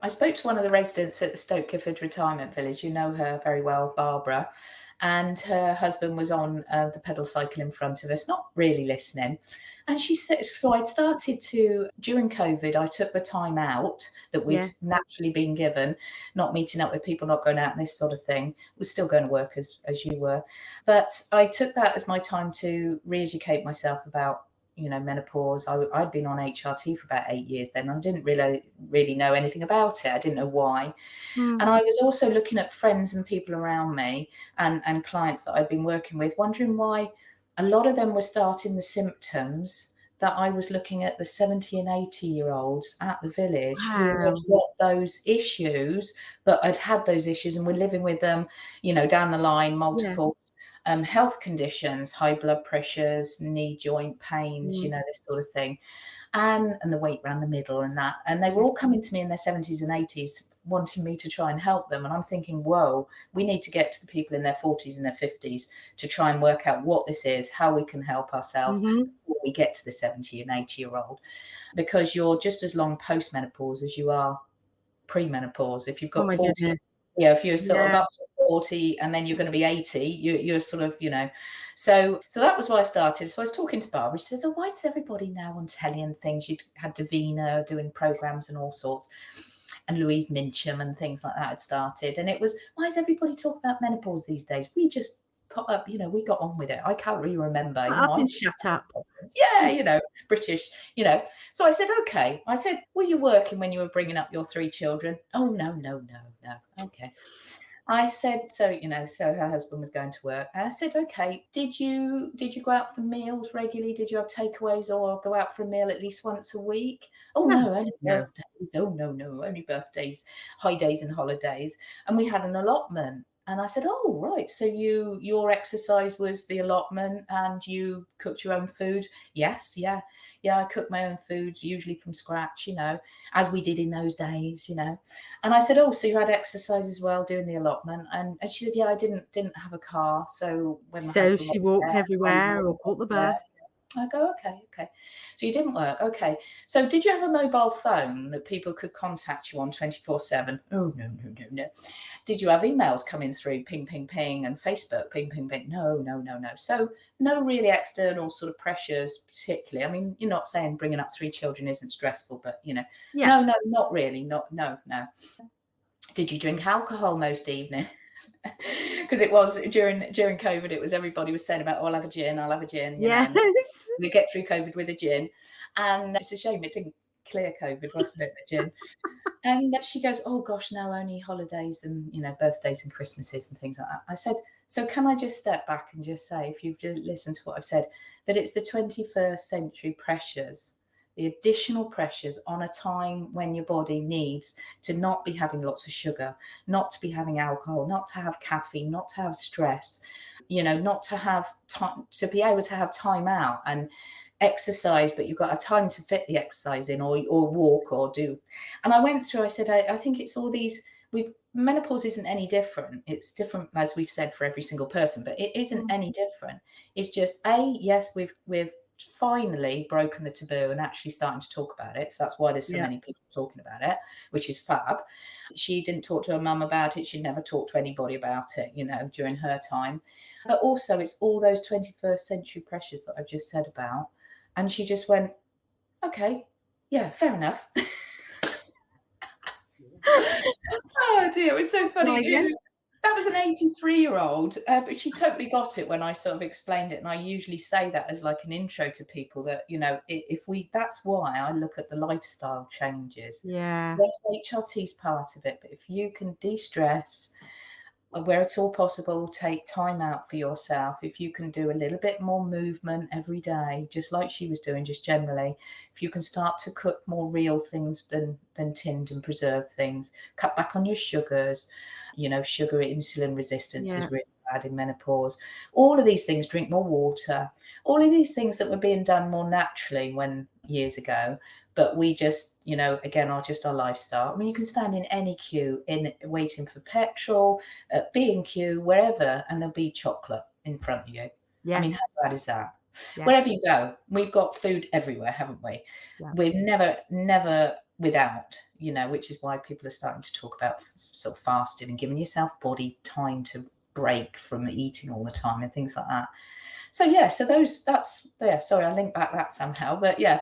I spoke to one of the residents at the Stoke Gifford Retirement Village. You know her very well, Barbara. And her husband was on the pedal cycle in front of us, not really listening. And she said, so I started to, during COVID, I took the time out that we'd Yes. naturally been given, not meeting up with people, not going out and this sort of thing. Was still going to work as you were. But I took that as my time to re-educate myself about menopause. I'd been on HRT for about 8 years then. I didn't really know anything about it. I didn't know why. And I was also looking at friends and people around me and clients that I'd been working with, wondering why a lot of them were starting the symptoms that I was looking at the 70 and 80-year-olds at the village who had got those issues, but had those issues and were living with them, down the line, multiple health conditions, high blood pressures, knee joint pains, this sort of thing, and the weight around the middle and that. And they were all coming to me in their 70s and 80s wanting me to try and help them. And I'm thinking, whoa, we need to get to the people in their 40s and their 50s to try and work out what this is, how we can help ourselves before we get to the 70 and 80-year-old. Because you're just as long post-menopause as you are pre-menopause. If you've got 40, if you're sort of up to 40 and then you're going to be 80, you're sort of, So that was why I started. So I was talking to Barbara. She says, oh, why is everybody now on telly and things? You had Davina doing programs and all sorts. And Louise Mincham and things like that had started. And it was, why is everybody talking about menopause these days? We just put up, we got on with it. I can't really remember. Shut up. Yeah, British, So I said, okay. I said, were you working when you were bringing up your 3 children? Oh, no. Okay. I said, so her husband was going to work. And I said, okay, did you go out for meals regularly? Did you have takeaways or go out for a meal at least once a week? Oh, no, only birthdays. Oh, no, only birthdays, high days and holidays. And we had an allotment. And I said, oh, right. So your exercise was the allotment and you cooked your own food? Yes. Yeah, I cooked my own food, usually from scratch, as we did in those days, And I said, oh, so you had exercise as well doing the allotment? And she said, yeah, I didn't have a car. So when my husband she was walked there, everywhere or caught the bus. I go, okay. So you didn't work. Okay. So did you have a mobile phone that people could contact you on 24/7? Oh, no. Did you have emails coming through, ping, ping, ping, and Facebook, ping, ping, ping? No. So no really external sort of pressures particularly. I mean, you're not saying bringing up 3 children isn't stressful, but, no, not really. No. Did you drink alcohol most evening? Because it was during COVID, it was everybody was saying about, oh, I'll have a gin, Yes. We get through COVID with a gin. And it's a shame it didn't clear COVID, wasn't it, the gin? And she goes, oh gosh, no, only holidays and, birthdays and Christmases and things like that. I said, so can I just step back and just say, if you've just listened to what I've said, that it's the 21st century pressures, the additional pressures on a time when your body needs to not be having lots of sugar, not to be having alcohol, not to have caffeine, not to have stress, not to have time, to be able to have time out and exercise, but you've got a time to fit the exercise in or walk or do. And I went through, I said, I think it's all these, menopause isn't any different. It's different, as we've said, for every single person, but it isn't any different. It's just, yes, we've finally broken the taboo and actually starting to talk about it. So that's why there's so many people talking about it, which is fab. She didn't talk to her mum about it. She never talked to anybody about it, during her time. But also it's all those 21st century pressures that I've just said about. And she just went, okay, yeah, fair enough. Oh dear, it was so funny. That was an 83-year-old, but she totally got it when I sort of explained it. And I usually say that as like an intro to people that, that's why I look at the lifestyle changes. Yeah. Yes, HRT's part of it, but if you can de-stress, where it's all possible, take time out for yourself. If you can do a little bit more movement every day, just like she was doing, just generally, if you can start to cook more real things than tinned and preserved things, cut back on your sugars, sugar insulin resistance is really bad in menopause. All of these things, drink more water, all of these things that were being done more naturally years ago, but we just, again, are just our lifestyle. I mean, you can stand in any queue waiting for petrol, B&Q, wherever, and there'll be chocolate in front of you. Yes. I mean, how bad is that? Yeah. Wherever you go, we've got food everywhere, haven't we? Yeah. We're never without, you know, which is why people are starting to talk about sort of fasting and giving yourself body time to break from eating all the time and things like that. So yeah, so that's, yeah, sorry, I linked back that somehow, but yeah.